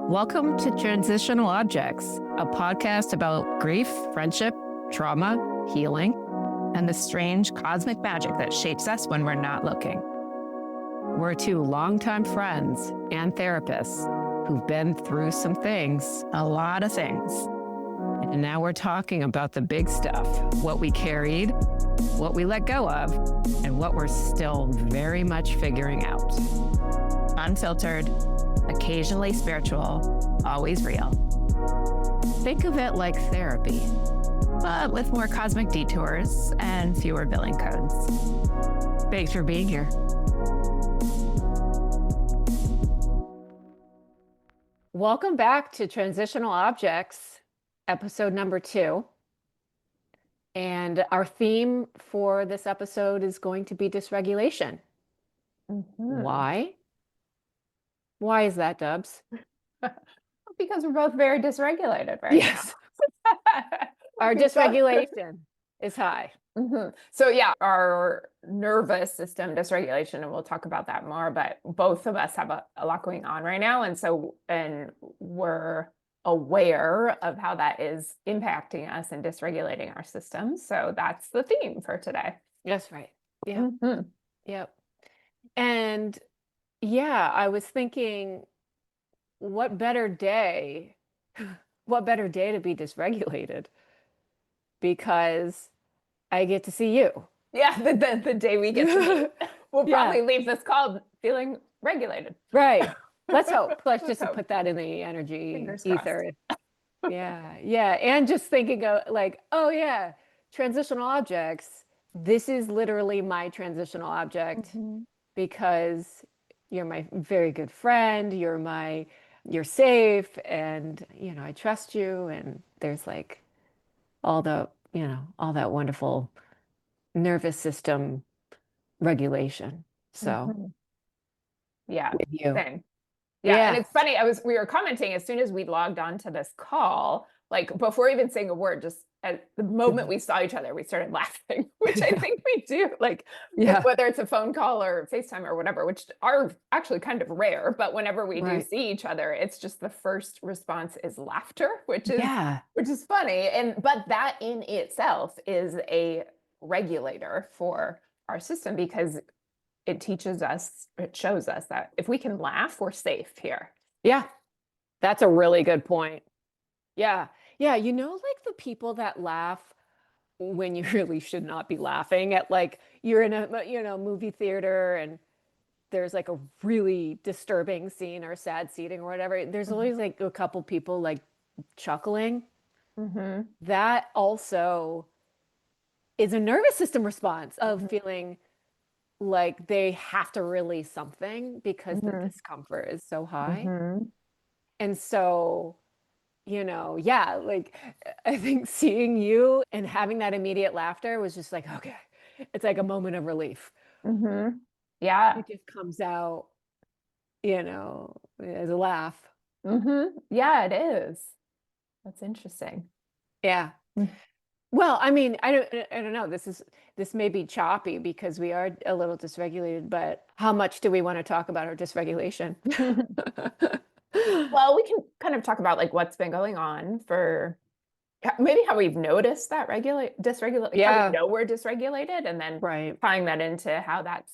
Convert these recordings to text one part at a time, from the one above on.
Welcome to Transitional Objects, a podcast about grief, friendship, trauma, healing, and the strange cosmic magic that shapes us when we're not looking. We're two longtime friends and therapists who've been through some things, a lot of things. And now we're talking about the big stuff, what we carried, what we let go of, and what we're still very much figuring out. Unfiltered, occasionally spiritual, always real. Think of it like therapy, but with more cosmic detours and fewer billing codes. Thanks for being here. Welcome back to Transitional Objects, episode number 2. And our theme for this episode is going to be dysregulation. Why? Why is that, Dubs? Because we're both very dysregulated right Yes. Our dysregulation is high. So yeah, our nervous system dysregulation, and we'll talk about that more, but both of us have a lot going on right now. And we're aware of how that is impacting us and dysregulating our systems. So that's the theme for today. That's right. Yeah. Yep. And yeah, I was thinking, what better day to be dysregulated? Because I get to see you. Yeah, the day we get to meet, we'll probably leave this call feeling regulated. Right. Let's hope. Let's just put that in the energy Fingers ether. Yeah. And just thinking of like, oh yeah, transitional objects. This is literally my transitional object because you're my very good friend. You're safe, and I trust you. And there's like all that wonderful nervous system regulation. So yeah, with you. same. Yeah, and it's funny, we were commenting as soon as we logged on to this call, like before even saying a word, just at the moment we saw each other, we started laughing, which I think we do, like whether it's a phone call or FaceTime or whatever, which are actually kind of rare, but whenever we do see each other, it's just the first response is laughter, which is funny. But that in itself is a regulator for our system, because it shows us that if we can laugh, we're safe here. Yeah, that's a really good point. Yeah. Like the people that laugh when you really should not be laughing at, like, you're in a movie theater and there's like a really disturbing scene or sad scene or whatever. There's always like a couple people like chuckling. That also is a nervous system response of feeling like they have to release something because the discomfort is so high. And so, like, I think seeing you and having that immediate laughter was just like, okay, it's like a moment of relief. Yeah. It just comes out, as a laugh. Yeah, it is. That's interesting. Yeah. Well, I mean, I don't know. This may be choppy because we are a little dysregulated, but how much do we want to talk about our dysregulation? Well, we can kind of talk about like what's been going on for maybe how we've noticed that dysregulate. How we know we're dysregulated, and then tying that into how that's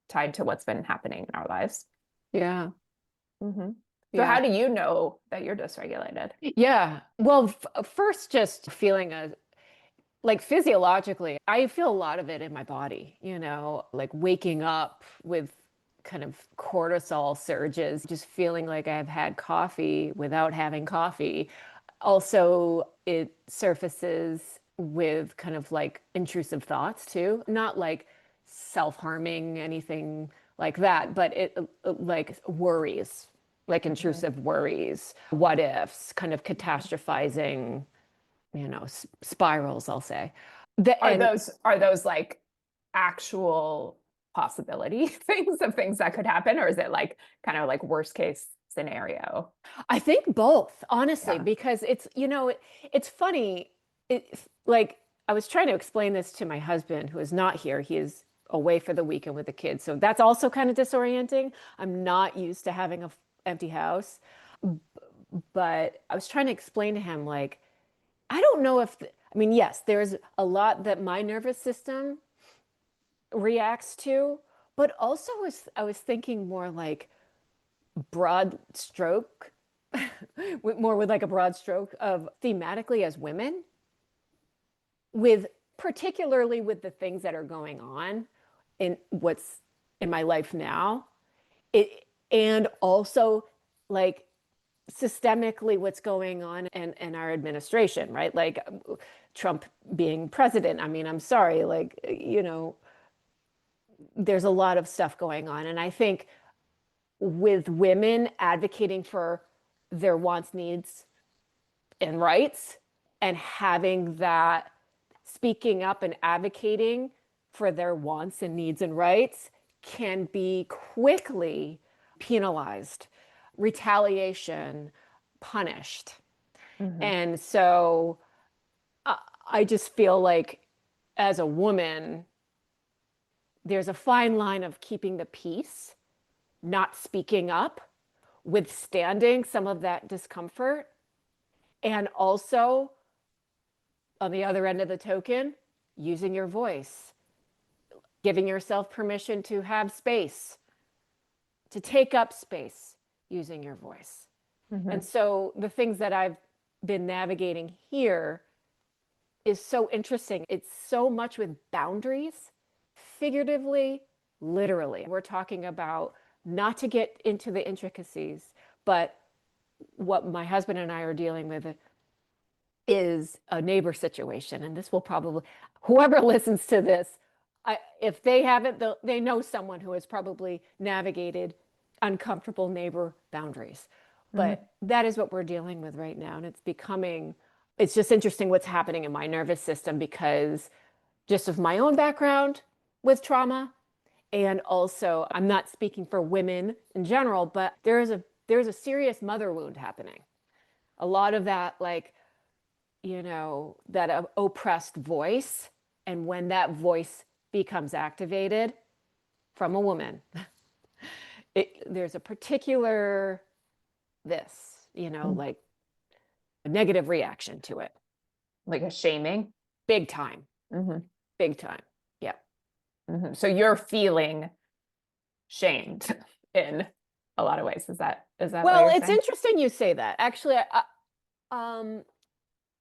tied to what's been happening in our lives. Yeah. So how do you know that you're dysregulated? Yeah. Well, first, just feeling like physiologically, I feel a lot of it in my body, like waking up with kind of cortisol surges, just feeling like I've had coffee without having coffee. Also, it surfaces with kind of like intrusive thoughts too, not like self-harming, anything like that, but it like worries, like intrusive worries, what ifs, kind of catastrophizing, spirals, I'll say. Are those like actual possibility things that could happen, or is it like kind of like worst case scenario? I think both, honestly, because it's it's funny. Like, I was trying to explain this to my husband, who is not here. He is away for the weekend with the kids, so that's also kind of disorienting. I'm not used to having a empty house. But I was trying to explain to him, like, I don't know if, I mean, yes, there's a lot that my nervous system reacts to, but also I was thinking more like broad stroke, more with like a broad stroke of thematically as women, with particularly with the things that are going on in what's in my life now. It and also like systemically what's going on in our administration, right? Like Trump being president. I mean, I'm sorry, like, there's a lot of stuff going on. And I think with women advocating for their wants, needs, and rights, and having that speaking up and advocating for their wants and needs and rights can be quickly penalized, retaliation, punished. Mhm. And so I just feel like as a woman, there's a fine line of keeping the peace, not speaking up, withstanding some of that discomfort, and also on the other end of the token, using your voice, giving yourself permission to have space, to take up space using your voice. And Mhm. so the things that I've been navigating here is so interesting. It's so much with boundaries, figuratively, literally. We're talking about not to get into the intricacies, but what my husband and I are dealing with is a neighbor situation. And this will probably, whoever listens to this, if they haven't, they know someone who has probably navigated uncomfortable neighbor boundaries. Mhm. But that is what we're dealing with right now. And it's just interesting what's happening in my nervous system because just of my own background with trauma. And also, I'm not speaking for women in general, but there's a serious mother wound happening. A lot of that, like, that oppressed voice. And when that voice becomes activated from a woman, there's a particular Mhm. like a negative reaction to it. Like a shaming. Big time, Mhm. big time. Yeah. Mhm. So you're feeling shamed in a lot of ways. Is that what Well, you're it's saying? interesting you say that. Actually,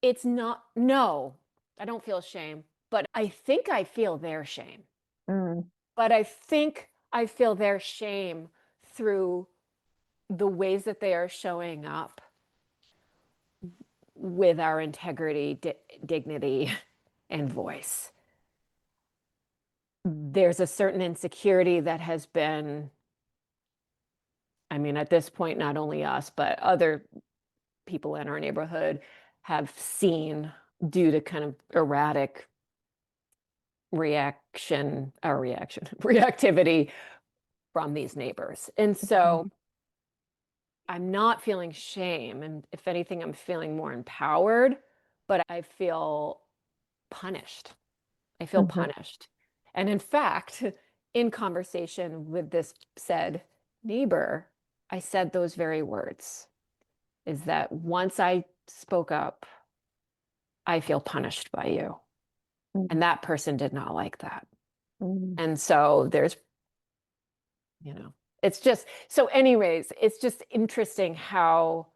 it's not, no, I don't feel shame, but I think I feel their shame. Mm. But I think I feel their shame through the ways that they are showing up with our integrity, dignity, and voice. There's a certain insecurity that has been, I mean, at this point, not only us, but other people in our neighborhood have seen due to kind of erratic reactivity from these neighbors. And so Mhm. I'm not feeling shame. And if anything, I'm feeling more empowered, but I feel punished. I feel Mhm. punished. And in fact, in conversation with this said neighbor, I said those very words is that once I spoke up, I feel punished by you. And Mhm. that person did not like that. Mhm. And so you know, it's just, so, anyways, it's just interesting how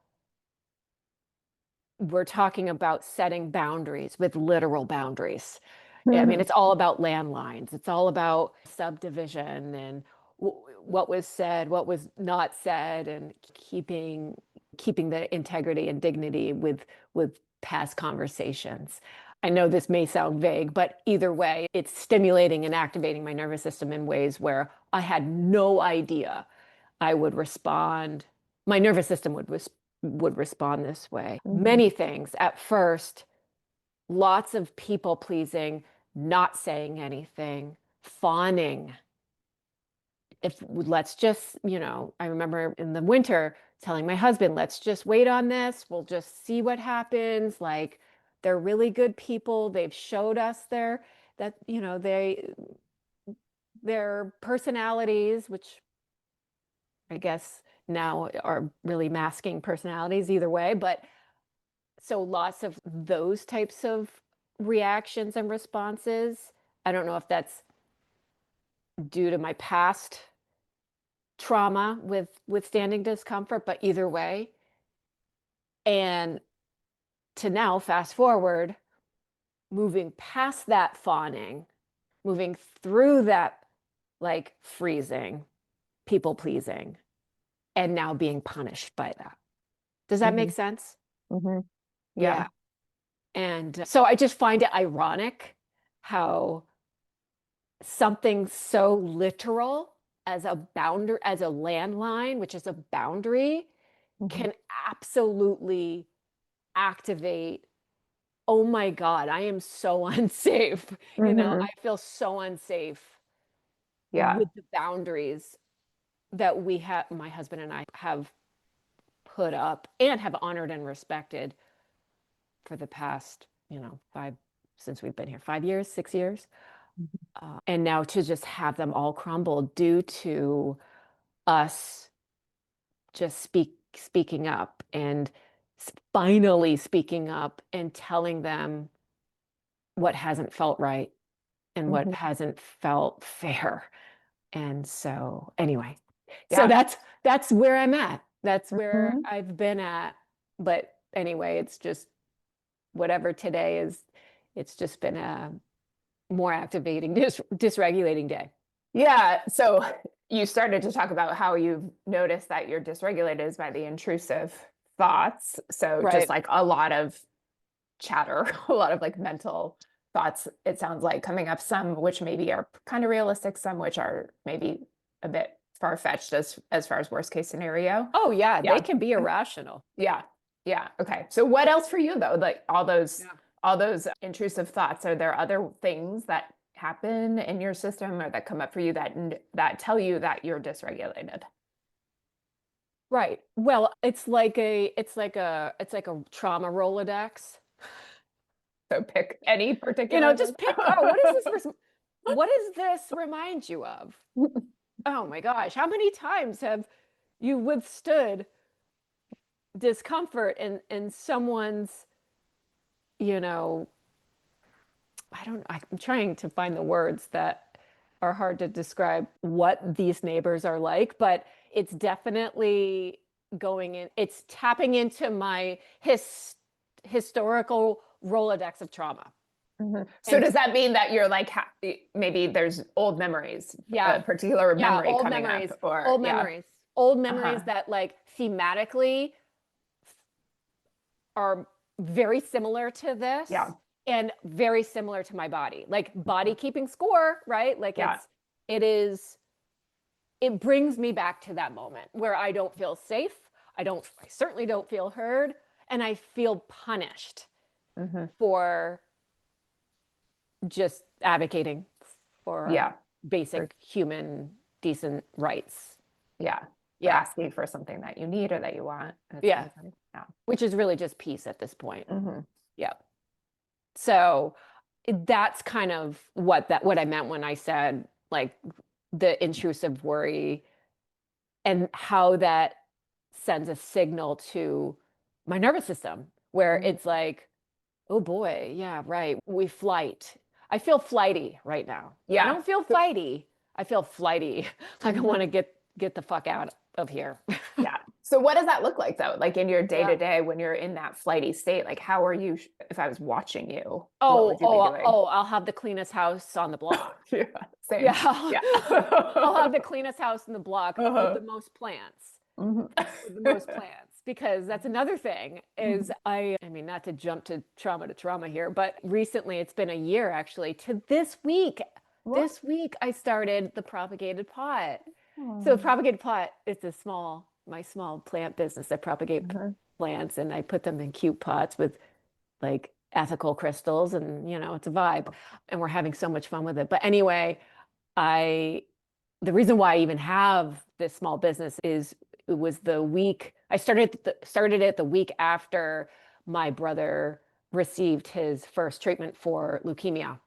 we're talking about setting boundaries with literal boundaries. I mean, Mhm. it's all about landlines. It's all about subdivision and what was said, what was not said, and keeping the integrity and dignity with past conversations. I know this may sound vague, but either way, it's stimulating and activating my nervous system in ways where I had no idea I would respond. My nervous system would respond this way. Mhm. Many things at first, lots of people pleasing, not saying anything, fawning. If let's just, I remember in the winter telling my husband, let's just wait on this. We'll just see what happens. Like, they're really good people. They've showed us their personalities, which I guess now are really masking personalities either way. But so lots of those types of reactions and responses. I don't know if that's due to my past trauma with withstanding discomfort, but either way. And to now fast forward, moving past that fawning, moving through that like freezing, people pleasing, and now being punished by that. Does that Mm-hmm. make sense? Mm-hmm. Yeah. Yeah. And so I just find it ironic how something so literal as a boundary, as a landline, which is a boundary, Mm-hmm. can absolutely activate, oh my God, I am so unsafe. Mm-hmm. I feel so unsafe Yeah. with the boundaries that we have, my husband and I have put up and have honored and respected for the past, five, since we've been here, 5 years, 6 years. And now to just have them all crumble due to us just speaking up and finally speaking up and telling them what hasn't felt right and what Mm-hmm. hasn't felt fair. And so anyway, so Yeah. that's where I'm at. That's where Mm-hmm. I've been at. But anyway, it's just whatever today is, it's just been a more activating, dysregulating day. Yeah. So you started to talk about how you've noticed that you're dysregulated by the intrusive thoughts. So just Right. like a lot of chatter, a lot of like mental thoughts, it sounds like coming up, some which maybe are kind of realistic, some which are maybe a bit far-fetched as far as worst case scenario. Oh yeah, they Yeah. can be irrational. Yeah. Yeah. Okay. So what else for you though? Like Yeah. all those intrusive thoughts, are there other things that happen in your system or that come up for you that tell you that you're dysregulated? Right. Well, it's like a trauma Rolodex. So pick any particular Just thing. pick, oh, what does this remind you of? Oh my gosh, how many times have you withstood discomfort in someone's, you know, I'm trying to find the words that are hard to describe what these neighbors are like, but it's definitely it's tapping into my historical Rolodex of trauma. Mhm. So And does that mean that you're like maybe there's old memories, yeah, a particular yeah, memory coming up, or old yeah, memories, old uh-huh, memories that like thematically are very similar to yeah, this and very similar to my body. Like body mhm, keeping score, right? Like yeah, it is it brings me back to that moment where I don't feel safe. I certainly don't feel heard, and I feel punished hmm, for just advocating for yeah, for, basic human decent rights. yeah, for Yeah. asking for something that you need or that you want. At the Yeah. same time. Yeah. Which is really just peace at this point. Hmm. Yeah. So that's kind of what I meant when I said like the intrusive worry and how that sends a signal to my nervous system where Hmm. it's like, oh boy, yeah, right. We flight. I feel flighty right now. I Yeah. don't feel fighty. I feel flighty. Like I want Mhm. to get the fuck out of here. Yeah. So what does that look like though? Like in your day Yeah. to day when you're in that flighty state, like how are you, if I was watching you, what Oh, would you be oh, doing? oh, I'll have the cleanest house on the block. Yeah, Yeah. same. Yeah. I'll have the cleanest house in the block with Uh-huh. the most plants. Mhm. With the most plants because that's another thing is Mhm. I mean not to jump to trauma here, but recently it's been a year actually to this week. What? This week I started the propagated pot. So the Oh. propagated pot is my small plant business. I propagate Uh-huh. plants and I put them in cute pots with like ethical crystals and it's a vibe and we're having so much fun with it. But anyway, I the reason why I even have this small business is it was the week I started it the week after my brother received his first treatment for leukemia,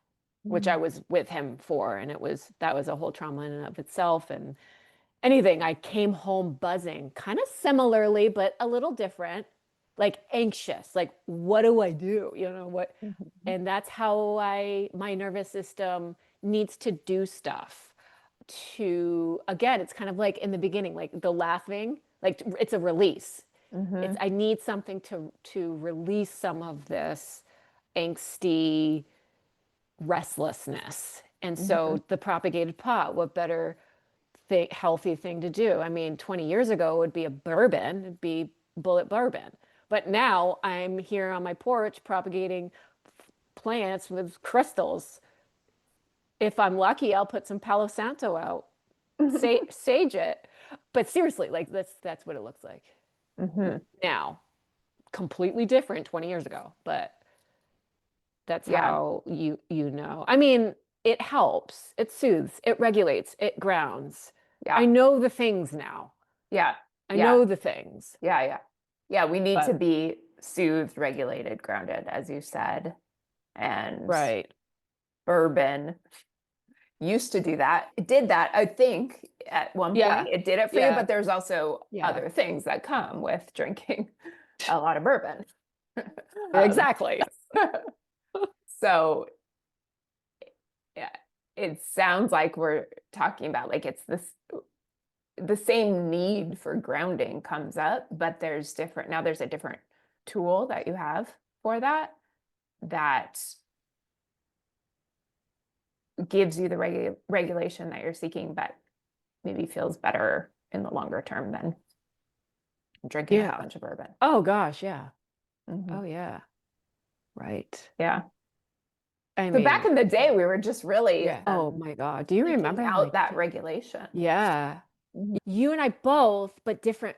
which I Mm. was with him for, and that was a whole trauma in and of itself. And anything. I came home buzzing, kind of similarly, but a little different, like anxious, like what do I do? You know what? Mhm. And that's how my nervous system needs to do stuff to, again, it's kind of like in the beginning, like the laughing, like it's a release. It's, Mhm. I need something to release some of this angsty restlessness. And Mhm. so the propagated pot, what better healthy thing to do? I mean, 20 years ago it would be a bourbon, it'd be bullet bourbon. But now I'm here on my porch propagating plants with crystals. If I'm lucky, I'll put some Palo Santo out, sage it. But seriously, like that's what it looks like Mhm. now. Completely different 20 years ago, but that's Yeah. how you know. I mean, it helps, it soothes, it regulates, it grounds. I Yeah. know the things now. Yeah. I Yeah. know the things, Yeah. Yeah. Yeah. We need to but be soothed, regulated, grounded, as you said. And right. bourbon used to do that. It did that, I think, at one point. Yeah. It did it for you, Yeah. but there's also Yeah. other things that come with drinking a lot of bourbon. Um, Exactly. so yeah, it sounds like we're talking about like it's this the same need for grounding comes up, but there's a different tool that you have for that that gives you the regulation that you're seeking, but maybe feels better in the longer term than drinking a Yeah. bunch of bourbon. Oh gosh, yeah. Hmm. Oh yeah. Right. Yeah. I So back mean, in the day, we were just really yeah. Oh my God. Do you seeking remember out like that regulation. yeah. Mhm. You and I both, but different,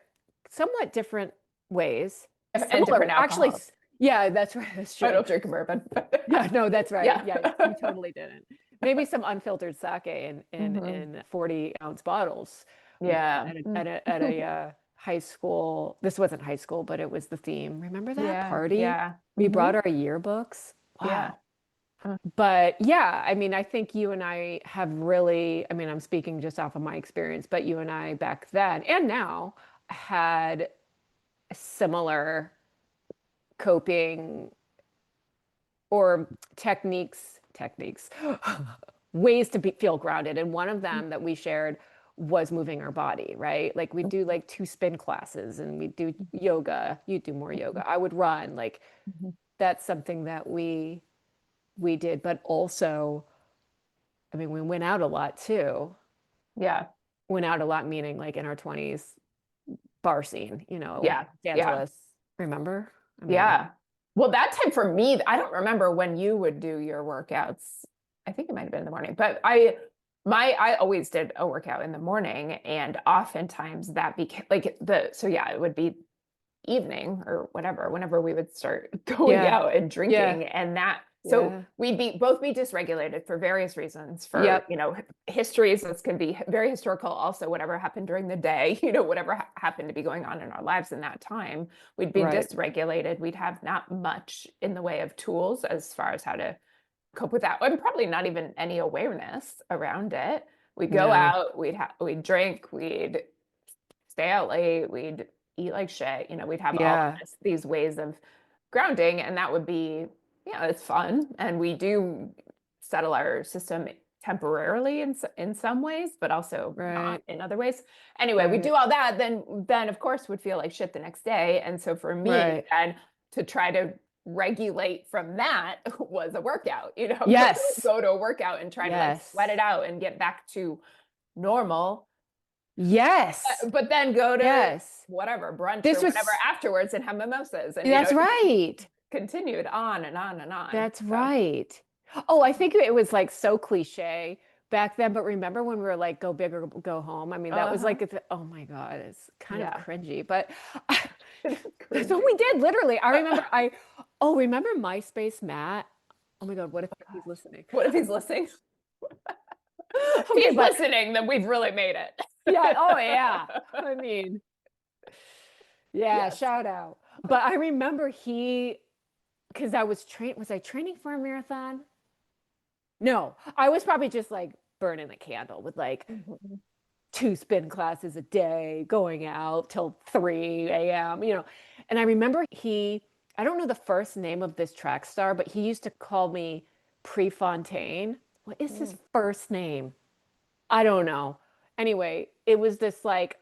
somewhat different ways. And different Similar, actually. alcohols. Yeah, that's right. That's I true. don't drink bourbon. Yeah, no, that's right. Yeah. Yeah, you totally didn't. Maybe some unfiltered sake Hmm. in 40-ounce bottles Yeah. at Mm. a high school. This wasn't high school, but it was the theme. Remember that Yeah. party? Yeah. We Hmm. brought our yearbooks. Yeah. Wow. But yeah, I mean, I think you and I have really, I mean, I'm speaking just off of my experience, but you and I back then and now had similar coping or techniques, ways to feel grounded. And one of them that we shared was moving our body, right? Like we do like 2 spin classes and we do yoga. You do more yoga. I would run. Like Mhm. that's something that we did, but also, I mean, we went out a lot too. Yeah. Went out a lot, meaning like in our 20s, bar scene, you know, Yeah. Los Yeah. Angeles. Remember? I mean, Yeah. Well, that time for me, I don't remember when you would do your workouts. I think it might have been in the morning, but I always did a workout in the morning, and oftentimes that became like so yeah, it would be evening or whatever, whenever we would start going yeah, out and yeah, drinking. And that, so yeah, we'd both be dysregulated for various reasons, for, yep, histories. This can be very historical, also whatever happened during the day, whatever happened to be going on in our lives in that time, we'd be right, dysregulated. We'd have not much in the way of tools as far as how to cope with that, and probably not even any awareness around it. We'd go no, out, we'd drink, we'd stay out late, we'd eat like shit, we'd have all of yeah, these ways of grounding, and that would be, yeah, it's fun. And we do settle our system temporarily in some ways, but also not right, in other ways. Anyway, we right, do all that, then of course would feel like shit the next day. And so for me, right. then to try to regulate from that was a workout, Yes, go to a workout and try to like sweat yes, it out and get back to normal, yes, but then go to yes. whatever brunch or This whatever was, afterwards and have mimosas, and that's just right. continued on and on and on. That's So right. Oh, I think it was like so cliche back then, but remember when we were like, go big or go home? I mean, that was uh-huh. like, oh my God, it's kind of Yeah. cringy, but that's what Cringy. we did, literally. I remember, oh, remember MySpace Matt? Oh my God, what if he's listening? What if he's listening? If Okay, he's but listening, then we've really made it. yeah, oh yeah. I mean, yeah, Yes. shout out. But I remember because was I training for a marathon? No, I was probably just like burning the candle with like Mhm. 2 spin classes a day, going out till 3 a.m., And I remember I don't know the first name of this track star, but he used to call me Prefontaine. What is his Mm. first name? I don't know. Anyway, it was this like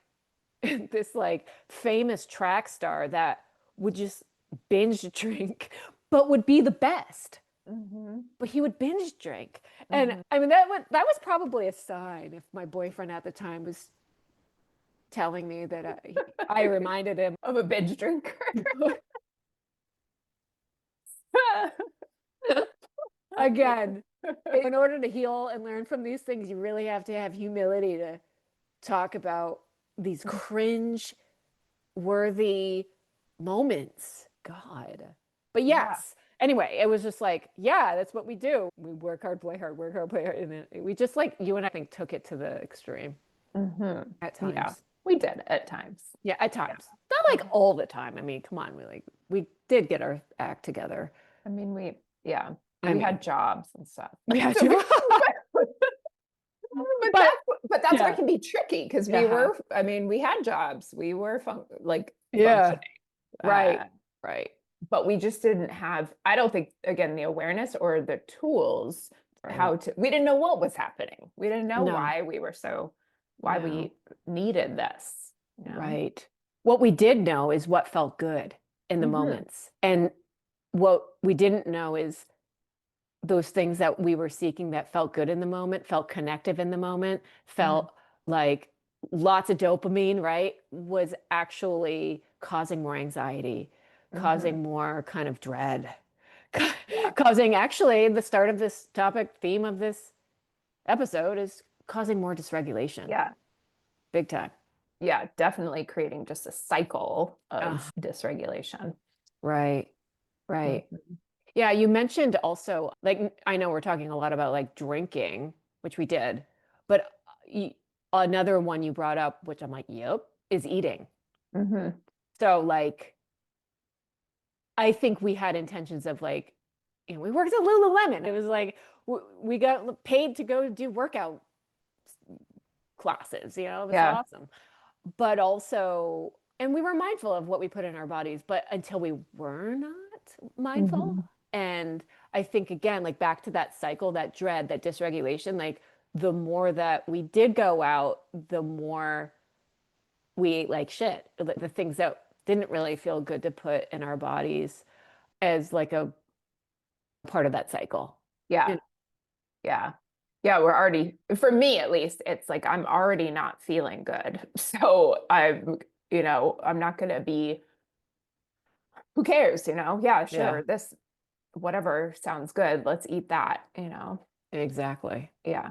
this like famous track star that would just binge drink, but would be the best. Mhm. But he would binge drink. And Mhm. I mean that was probably a sign if my boyfriend at the time was telling me that I reminded him. Of a binge drinker. Again, in order to heal and learn from these things, you really have to have humility to talk about these cringe worthy moments. God. But Yeah. yes. Anyway, it was just like, yeah, that's what we do. We work hard, play hard. And then we just like you and I think took it to the extreme at Yeah, times. we did at times. Yeah, at Yeah. times. Not like all the time. I mean, come on, we did get our act together. I mean, yeah, I we mean, had jobs and stuff. we had So to. But but that's what yeah, can be tricky because yeah, I mean, we had jobs, we were yeah, functioning, right, uh, right, but we just didn't have, I don't think, again, the awareness or the tools right. we didn't know what was happening. We didn't know No, why no, we needed this, you know? right. What we did know is what felt good in the Hmm. moments. And what we didn't know is those things that we were seeking that felt good in the moment, felt connective in the moment, Hmm. felt like lots of dopamine, right? Was actually causing more anxiety, Hmm. causing more kind of dread, Yeah. causing actually the start of this topic theme of this episode is causing more dysregulation, Yeah. big time. Yeah, definitely creating just a cycle Ah, of dysregulation. right, right. Mhm. Yeah, you mentioned also, like, I know we're talking a lot about like drinking, which we did, but another one you brought up, which I'm like, yep, is eating. Mhm. So, like, I think we had intentions of like, we worked at Lululemon. It was like, we got paid to go do workout classes, it was Yeah. awesome. But also, and we were mindful of what we put in our bodies, but until we were not mindful. Mhm. And I think again, like back to that cycle, that dread, that dysregulation, like the more that we did go out, the more we ate like shit. The things that didn't really feel good to put in our bodies as like a part of that cycle. Yeah. You Yeah. Yeah, we're already, for me at least, it's like I'm already not feeling good. So I'm not gonna be, who cares, Yeah, Yeah, sure. This whatever sounds good. Let's eat that. exactly. Yeah.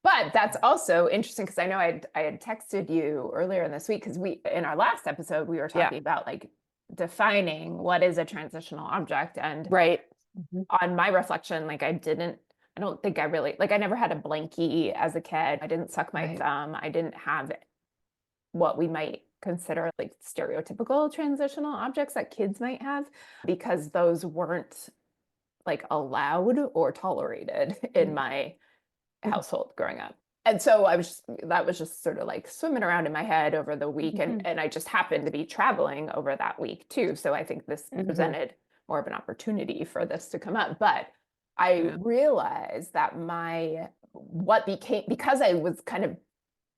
But that's also interesting because I know I had texted you earlier in this week because we in our last episode we were Yeah, talking about like defining what is a transitional object. And right. Mhm. on my reflection, like I don't think I really, like, I never had a blankie as a kid. I didn't suck my Right. thumb. I didn't have what we might consider like stereotypical transitional objects that kids might have because those weren't like allowed or tolerated in Mhm. my household growing up. And so that was just sort of like swimming around in my head over the week. And, Mhm. and I just happened to be traveling over that week too. So I think this Mhm. presented more of an opportunity for this to come up. But I Yeah. realized that because I was kind of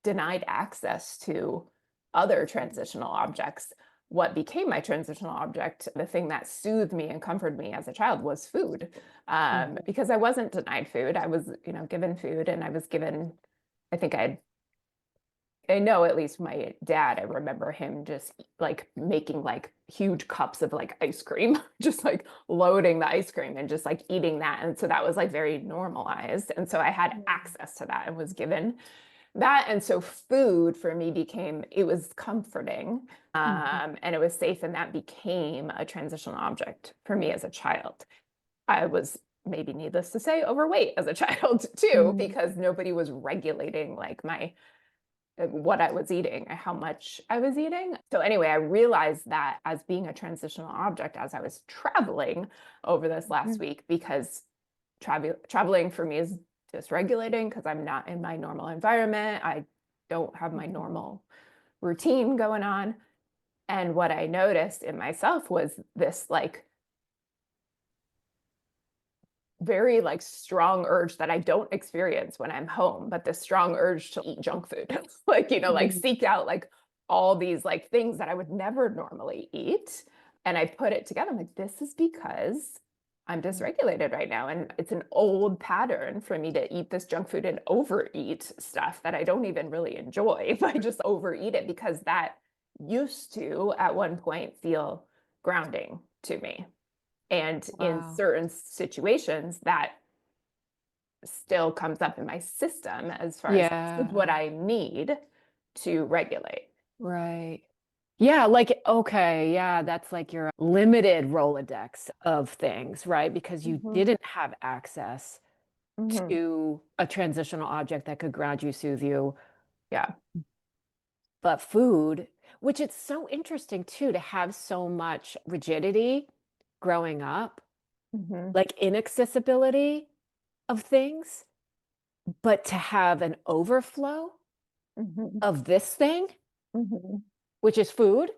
denied access to other transitional objects, what became my transitional object, the thing that soothed me and comforted me as a child was food. Mhm. Because I wasn't denied food. I was, given food and I was given, I think I know at least my dad, I remember him just like making like huge cups of like ice cream, just like loading the ice cream and just like eating that. And so that was like very normalized. And so I had access to that and was given that. And so food for me it was comforting, Mhm. and it was safe. And that became a transitional object for me as a child. I was, maybe needless to say, overweight as a child too, Mhm. because nobody was regulating like what I was eating, how much I was eating. So anyway, I realized that as being a transitional object as I was traveling over this last Mhm. week, because traveling for me is dysregulating because I'm not in my normal environment. I don't have my normal routine going on. And what I noticed in myself was this like very like strong urge that I don't experience when I'm home, but this strong urge to eat junk food. Like, you know, like seek out like all these like things that I would never normally eat. And I put it together. I'm like, this is because I'm dysregulated right now. And it's an old pattern for me to eat this junk food and overeat stuff that I don't even really enjoy. If I just overeat it, because that used to at one point feel grounding to me. And in Wow. certain situations, that still comes up in my system as far as this is Yeah. what I need to regulate. Right. Yeah, like, okay, yeah, that's like your limited Rolodex of things, right? Because you Mhm, didn't have access mhm. to a transitional object that could ground you, soothe you. Yeah. But food, which it's so interesting too, to have so much rigidity growing up, Mhm, like inaccessibility of things, but to have an overflow mhm, of this thing, mhm. which is food,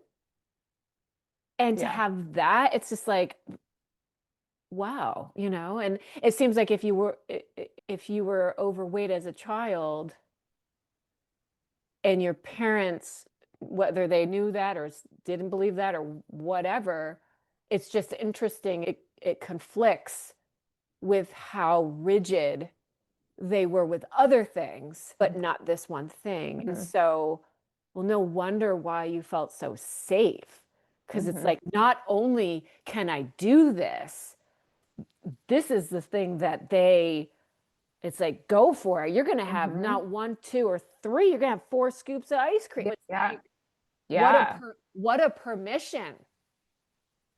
and to Yeah. have that, it's just like, wow, and it seems like if you were overweight as a child and your parents, whether they knew that or didn't believe that or whatever, it's just interesting. It conflicts with how rigid they were with other things, but not this one thing. And Mhm, so, well, no wonder why you felt so safe. Because it's mhm, like, not only can I do this is the thing that it's like, go for it. You're going to have mhm. not one, two, or three. You're going to have four scoops of ice cream. Yeah. It's Yeah. like, Yeah. what a permission.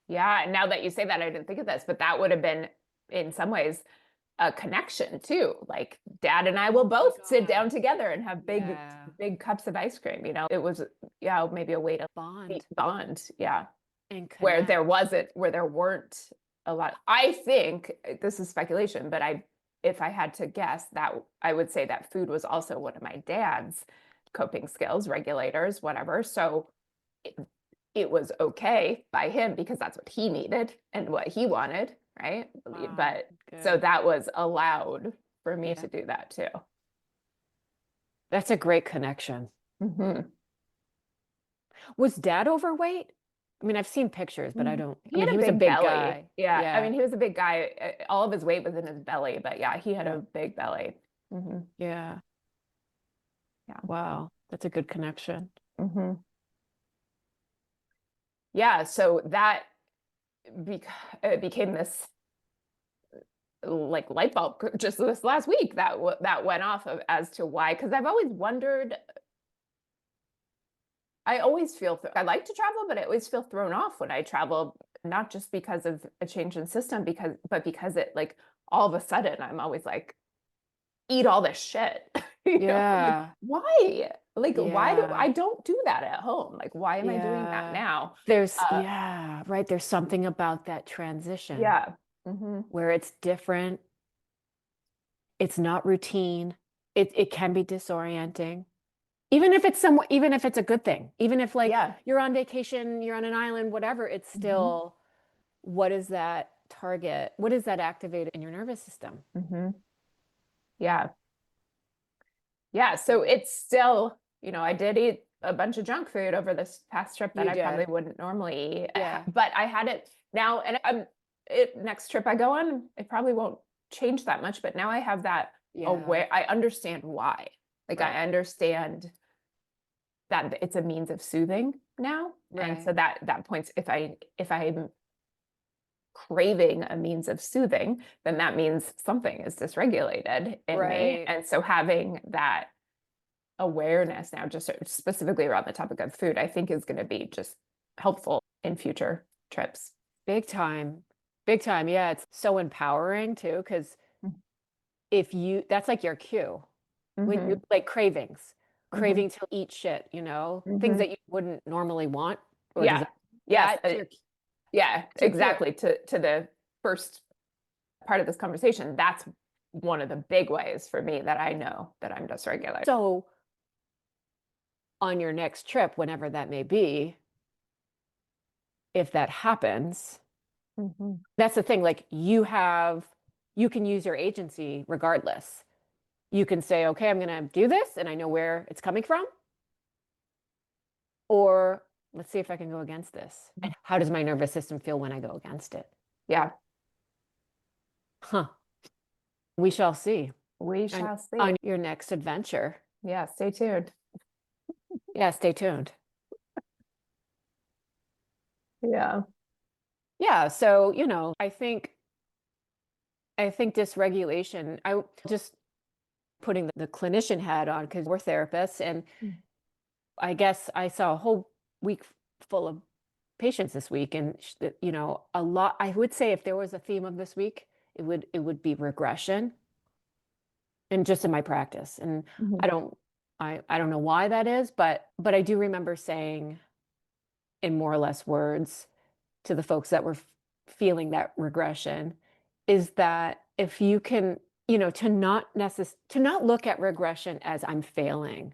Yeah. And now that you say that, I didn't think of this, but that would have been in some ways a connection too. Like dad and I will Oh my both sit God. down together and have big, Yeah. big cups of ice cream. You know, it was, yeah, maybe a way to Bond bond. Yeah. and Where connect. there weren't a lot. I think this is speculation, but if I had to guess, that I would say that food was also one of my dad's coping skills, regulators, whatever. So it, it was okay by him because that's what he needed and what he wanted, right? Wow. But so Good. that was allowed for me Yeah. to do that too. That's a great connection. Hmm. Was dad overweight? I mean, I've seen pictures, but I He mean, had he a was a big big belly. guy. Yeah. I Yeah. mean, he was a big guy. All of his weight was in his belly, but yeah, he had Yeah. a big belly. Hmm. Yeah. Yeah. Wow. That's a good connection. Hmm. Yeah. So that it became this like light bulb just this last week that went off of as to why. Because I've always wondered. I always feel I like to travel, but I always feel thrown off when I travel, not just because of a change in system, but because it like all of a sudden I'm always like, eat all this shit. You know, like Yeah. why? Like why do Yeah. I don't do that at home? Like why am I doing that Yeah. now? Uh, Yeah, right. There's something about that transition yeah. Hmm. where it's different. It's not routine. It can be disorienting. Even if it's a good thing, even if like Yeah. you're on vacation, you're on an island, whatever, it's Hmm. still, what is that target? What is that activate in your nervous system? Hmm. Yeah. Yeah. So Yeah. it's still, I did eat a bunch of junk food over this past trip that You I probably did. wouldn't normally, Yeah. but I had it now, and next trip I go on, it probably won't change that much, but now I have that Yeah. aware, I understand why. Like Right. I understand that it's a means of soothing now. And Right. so that points, if I'm craving a means of soothing, then that means something is dysregulated in me. Right. And so having that awareness now, just specifically around the topic of food, I think is going to be just helpful in future trips. Big time. Big time. Yeah. It's so empowering too, because that's like your cue when you Mm-hmm. like cravings, Mm-hmm. craving to eat shit, things Mm-hmm. that you wouldn't normally want or Yeah. desire. Yes. That's your, Yeah, that's your cue. exactly. To the first part of this conversation, that's one of the big ways for me that I know that I'm dysregulated. So on your next trip, whenever that may be, if that happens, that's the thing. Like you can use your agency regardless. You can say, okay, I'm going to do this and I know where it's coming from. Or let's see if I can go against this. And how does my nervous system feel when I go against it? Yeah. Huh. We shall see We shall on see. your next adventure. Yeah, stay tuned. Yeah, stay tuned. Yeah. Yeah, so, I think dysregulation, I just putting the clinician hat on because we're therapists and I guess I saw a whole week full of patients this week and a lot I would say if there was a theme of this week, it would be regression and just in my practice. And Mhm. I don't know why that is, but I do remember saying in more or less words to the folks that were feeling that regression is that if you can, to not look at regression as I'm failing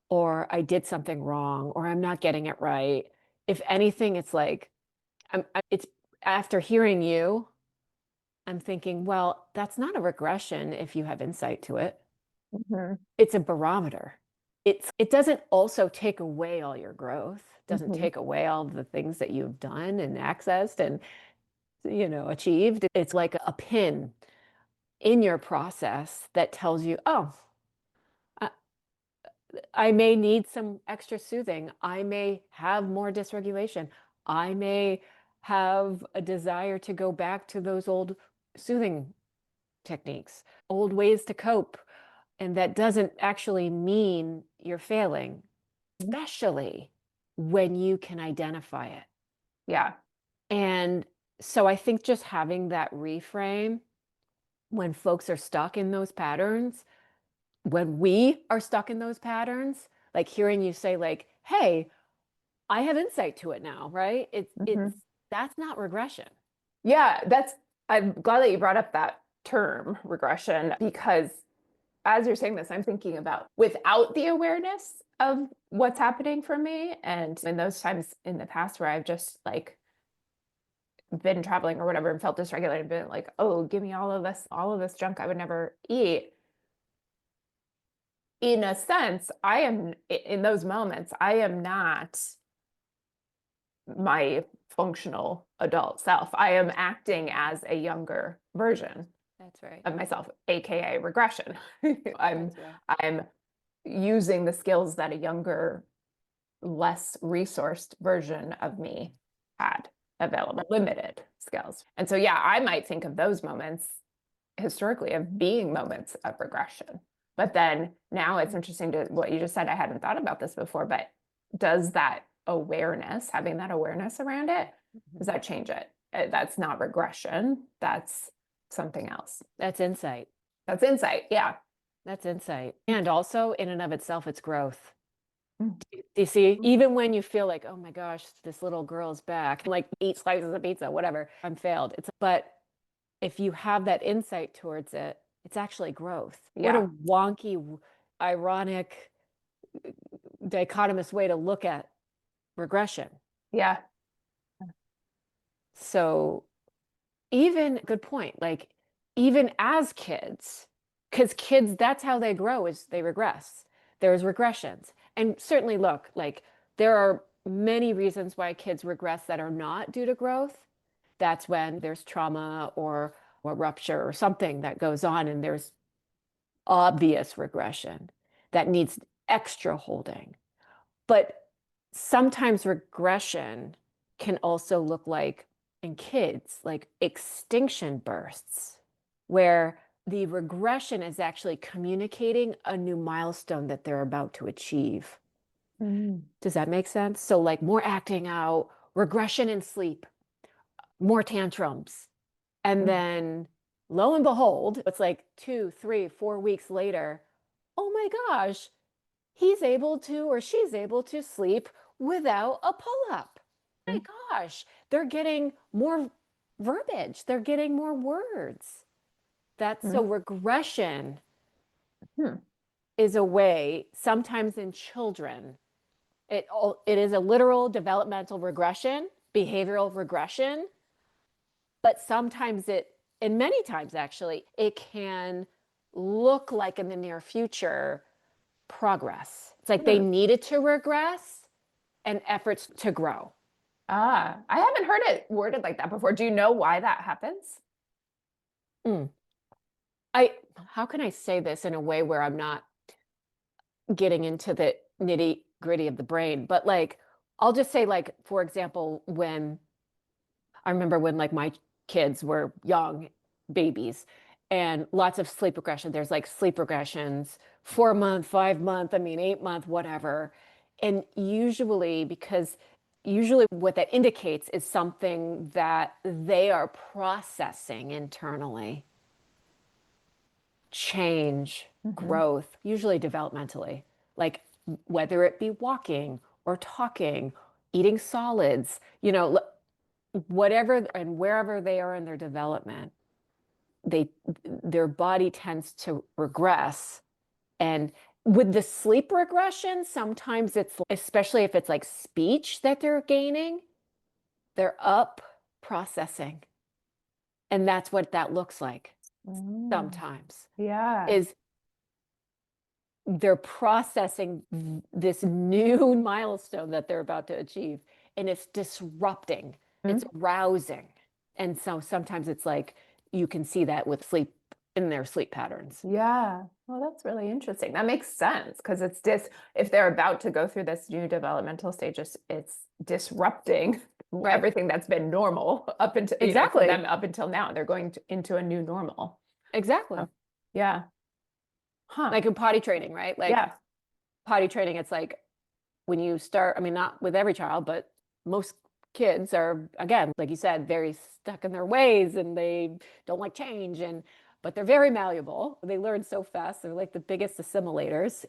or I did something wrong or I'm not getting it right. If anything, it's like it's after hearing you, I'm thinking, well, that's not a regression if you have insight to it. Mhm. It's a barometer. It doesn't also take away all your growth, doesn't Mhm. take away all the things that you've done and accessed and achieved. It's like a pin in your process that tells you, oh, I, I may need some extra soothing. I may have more dysregulation. I may have a desire to go back to those old soothing techniques, old ways to cope. And that doesn't actually mean you're failing, especially when you can identify it. Yeah. And so I think just having that reframe when folks are stuck in those patterns, when we are stuck in those patterns, like hearing you say like, "Hey, I have insight to it now," right? It's Mhm. that's not regression. Yeah, I'm glad that you brought up that term regression because as you're saying this, I'm thinking about without the awareness of what's happening for me. And in those times in the past where I've just like been traveling or whatever and felt dysregulated, been like, oh, give me all of this junk I would never eat. In a sense, I am in those moments, I am not my functional adult self. I am acting as a younger version That's right. of myself, aka regression. I'm That's right. I'm using the skills that a younger, less resourced version of me had available, limited skills. And so yeah, I might think of those moments historically of being moments of regression. But then now it's interesting to what you just said. I hadn't thought about this before, but does that awareness, having that awareness around it, does that change it? That's not regression. That's something else. That's insight. That's insight. Yeah. That's insight. And also, in and of itself, it's growth. Mm. Do you see? Even when you feel like, oh my gosh, this little girl's back, like eat slices of pizza, whatever, I'm failed. But if you have that insight towards it, it's actually growth. What Yeah. a wonky, ironic, dichotomous way to look at regression. Yeah. So good point, like even as kids, because kids, that's how they grow is they regress. There's regressions. And certainly look, like there are many reasons why kids regress that are not due to growth. That's when there's trauma or a rupture or something that goes on and there's obvious regression that needs extra holding. But sometimes regression can also look like in kids, like extinction bursts, where the regression is actually communicating a new milestone that they're about to achieve. Mm. Does that make sense? So, like more acting out, regression in sleep, more tantrums. And Mm. then lo and behold, it's like 2, 3, 4 weeks later, oh my gosh, he's able to or she's able to sleep without a pull-up. My gosh, they're getting more verbiage, they're getting more words. That's Mm. so regression Mm. is a way, sometimes in children, It is a literal developmental regression, behavioral regression, but sometimes and many times actually, it can look like in the near future progress. It's like they Hmm. needed to regress and efforts to grow. Ah, I haven't heard it worded like that before. Do you know why that happens? Mm. I how can I say this in a way where I'm not getting into the nitty gritty of the brain, but like I'll just say like for example, when I remember when like my kids were young babies and lots of sleep regression. There's like sleep regressions, 4 month, 5 month, I mean 8 month, whatever. And usually what that indicates is something that they are processing internally, change, Hmm. growth, usually developmentally, like whether it be walking or talking, eating solids, whatever and wherever they are in their development, they their body tends to regress. And with the sleep regression, sometimes it's especially if it's like speech that they're gaining, they're up processing. And that's what that looks like Mm. sometimes Yeah. is they're processing this new milestone that they're about to achieve and it's disrupting, it's Mm. rousing. And so sometimes it's like you can see that with sleep in their sleep patterns. Yeah. Well, that's really interesting. That makes sense because if they're about to go through this new developmental stage, it's disrupting Right. everything that's been normal up until, for them Exactly. up until now. They're going into a new normal. Oh, Exactly. yeah. Huh. Like in potty training, right? Like Yeah. potty training, it's like when you start, I mean, not with every child, but most kids are, again, like you said, very stuck in their ways and they don't like change. But they're very malleable. They learn so fast. They're like the biggest assimilators,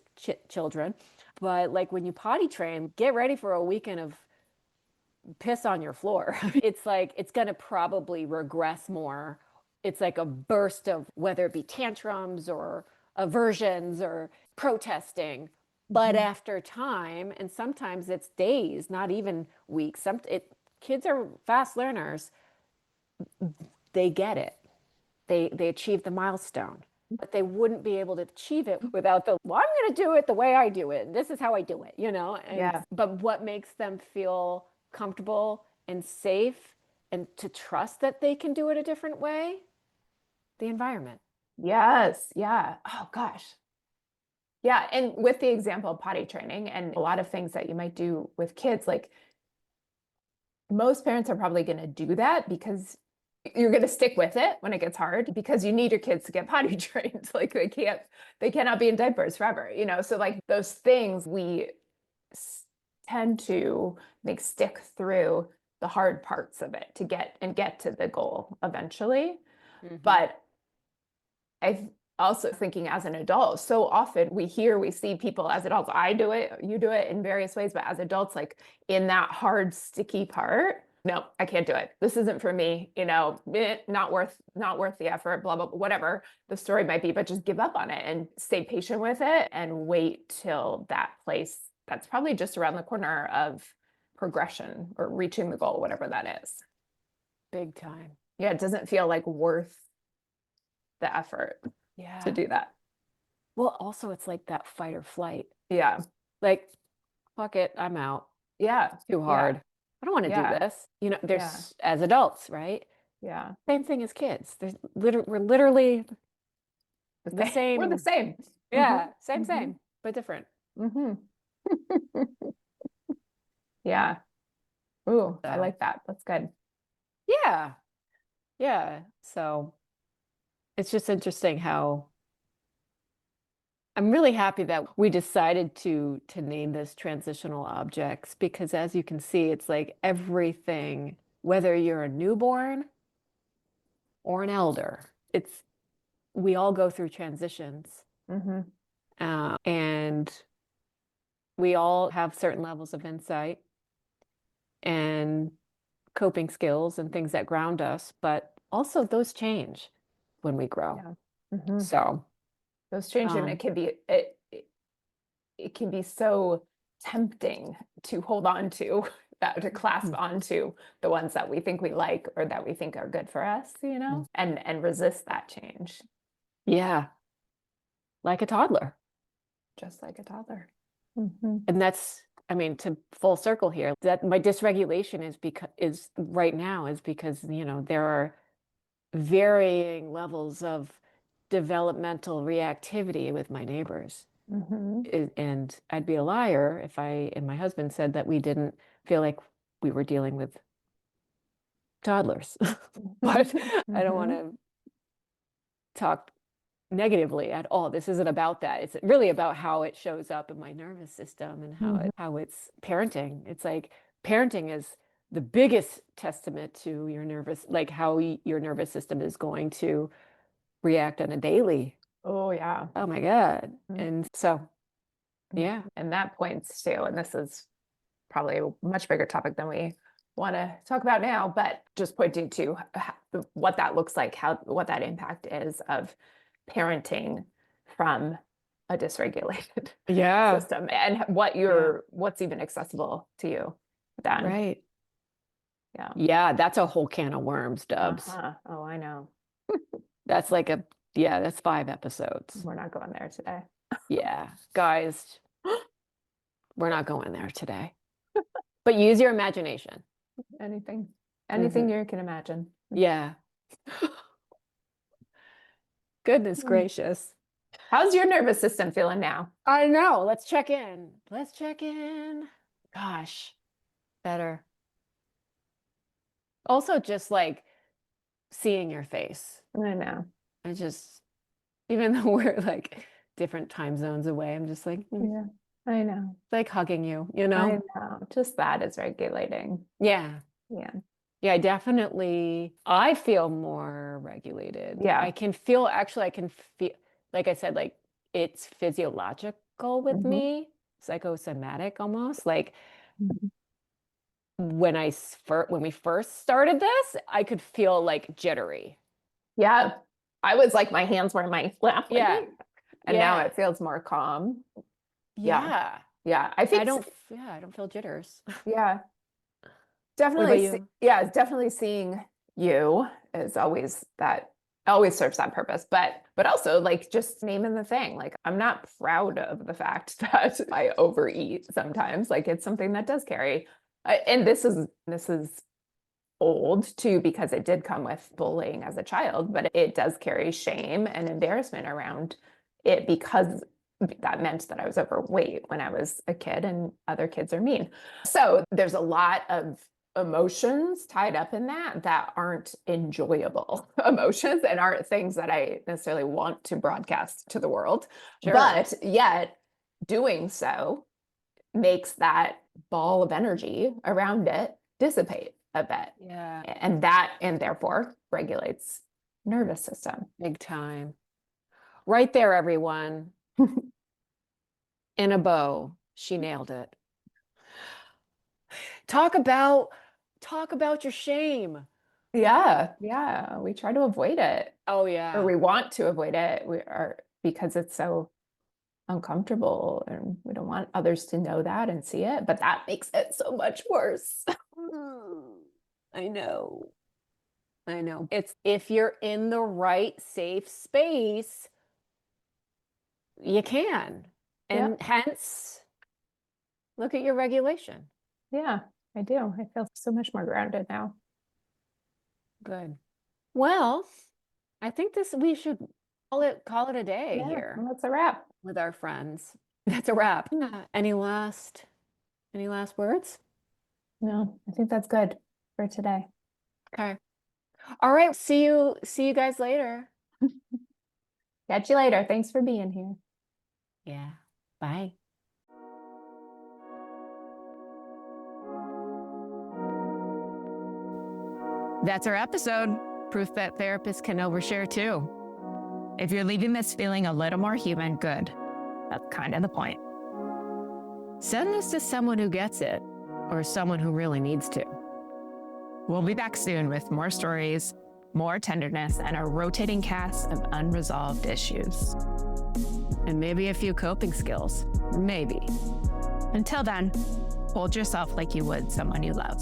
children. But like when you potty train, get ready for a weekend of piss on your floor. It's like it's going to probably regress more. It's like a burst of whether it be tantrums or aversions or protesting. But Mhm. after time, and sometimes it's days, not even weeks. Kids are fast learners. They get it. They achieve the milestone. But they wouldn't be able to achieve it without well, I'm going to do it the way I do it. This is how I do it. And Yeah. but what makes them feel comfortable and safe and to trust that they can do it a different way? The environment. Yes. Yeah. Oh gosh. Yeah. And with the example of potty training and a lot of things that you might do with kids, like most parents are probably going to do that because you're going to stick with it when it gets hard because you need your kids to get potty trained. Like they cannot be in diapers forever. So like those things we tend to make stick through the hard parts of it to get to the goal eventually. Hmm. But I also thinking as an adult, so often we see people as adults, I do it, you do it in various ways, but as adults, like in that hard, sticky part, no, I can't do it. This isn't for me, not worth the effort, blah, blah, blah, whatever the story might be, but just give up on it and stay patient with it and wait till that place that's probably just around the corner of progression or reaching the goal, whatever that is. Big time. Yeah, it doesn't feel like worth the effort to Yeah. do that. Well, also it's like that fight or flight. Yeah. Like, fuck it, I'm out. Yeah. Too Yeah. hard. I don't want to do Yeah. this. Yeah. There's as adults, right? Yeah. Same thing as kids. We're literally The the same. We're the same. same. Hmm. Yeah, same, Hmm. same, but different. Hmm. Yeah. Ooh, I So, like that. That's good. yeah, yeah. So it's just interesting how I'm really happy that we decided to name this transitional objects because as you can see, it's like everything, whether you're a newborn or an elder, we all go through transitions. Hmm. And we all have certain levels of insight and coping skills and things that ground us, but also those change when we grow. Yeah. Hmm. So, Those change and it um, can be it can be so tempting to hold on to, that to clasp onto the ones that we think we like or that we think are good for us, and resist that change. Yeah. Like a toddler. Just like a toddler. And that's, I mean, to full circle here, that my dysregulation is right now is because, there are varying levels of developmental reactivity with my neighbors. And I'd be a liar if I and my husband said that we didn't feel like we were dealing with toddlers. But I don't want to talk negatively at all. This isn't about that. It's really about how it shows up in my nervous system and how it's parenting. It's like parenting is the biggest testament to your how your nervous system is going to react on a daily. Oh yeah. Oh my God. And so, yeah. And that points to, and this is probably a much bigger topic than we want to talk about now, but just pointing to what that looks like, what that impact is of parenting from a dysregulated system, and what's even accessible to you then. Right. Yeah, that's a whole can of worms, Dubs. Oh, I know. That's that's 5 episodes. We're not going there today. Yeah, guys, we're not going there today. But use your imagination. Anything you can imagine. Yeah. Goodness gracious. How's your nervous system feeling now? I know. Let's check in. Gosh, better. Also, just like seeing your face. I know. Even though we're like different time zones away, I'm just like, yeah, I know. Like hugging you, I know. Just that is regulating. Yeah. Yeah. Yeah, I feel more regulated. Yeah. I can feel, like I said, like it's physiological with me, psychosomatic almost. Like when we first started this, I could feel like jittery. Yeah. I was like, my hands were in my lap. Yeah. And now it feels more calm. Yeah. Yeah. I think I don't feel jitters. Yeah. Definitely. Definitely seeing you is always serves that purpose. But also like just naming the thing. Like I'm not proud of the fact that I overeat sometimes. Like it's something that does carry. And this is old too, because it did come with bullying as a child, but it does carry shame and embarrassment around it because that meant that I was overweight when I was a kid and other kids are mean. So there's a lot of emotions tied up in that aren't enjoyable emotions and aren't things that I necessarily want to broadcast to the world. Sure. But yet doing so makes that ball of energy around it dissipate a bit. Yeah. And therefore regulates nervous system. Big time. Right there, everyone. In a bow. She nailed it. Talk about your shame. Yeah. Yeah. We try to avoid it. Oh yeah. Or we want to avoid it. Because it's so uncomfortable and we don't want others to know that and see it, but that makes it so much worse. I know. It's if you're in the right safe space, you can. And hence, look at your regulation. Yeah, I do. I feel so much more grounded now. Good. Well, I think we should call it a day here. Well, that's a wrap. With our friends. That's a wrap. Any last words? No, I think that's good for today. Okay. All right. See you guys later. Catch you later. Thanks for being here. Yeah. Bye. That's our episode. Proof that therapists can overshare too. If you're leaving this feeling a little more human, good. That's kind of the point. Send this to someone who gets it, or someone who really needs to. We'll be back soon with more stories, more tenderness, and a rotating cast of unresolved issues. And maybe a few coping skills. Maybe. Until then, hold yourself like you would someone you love.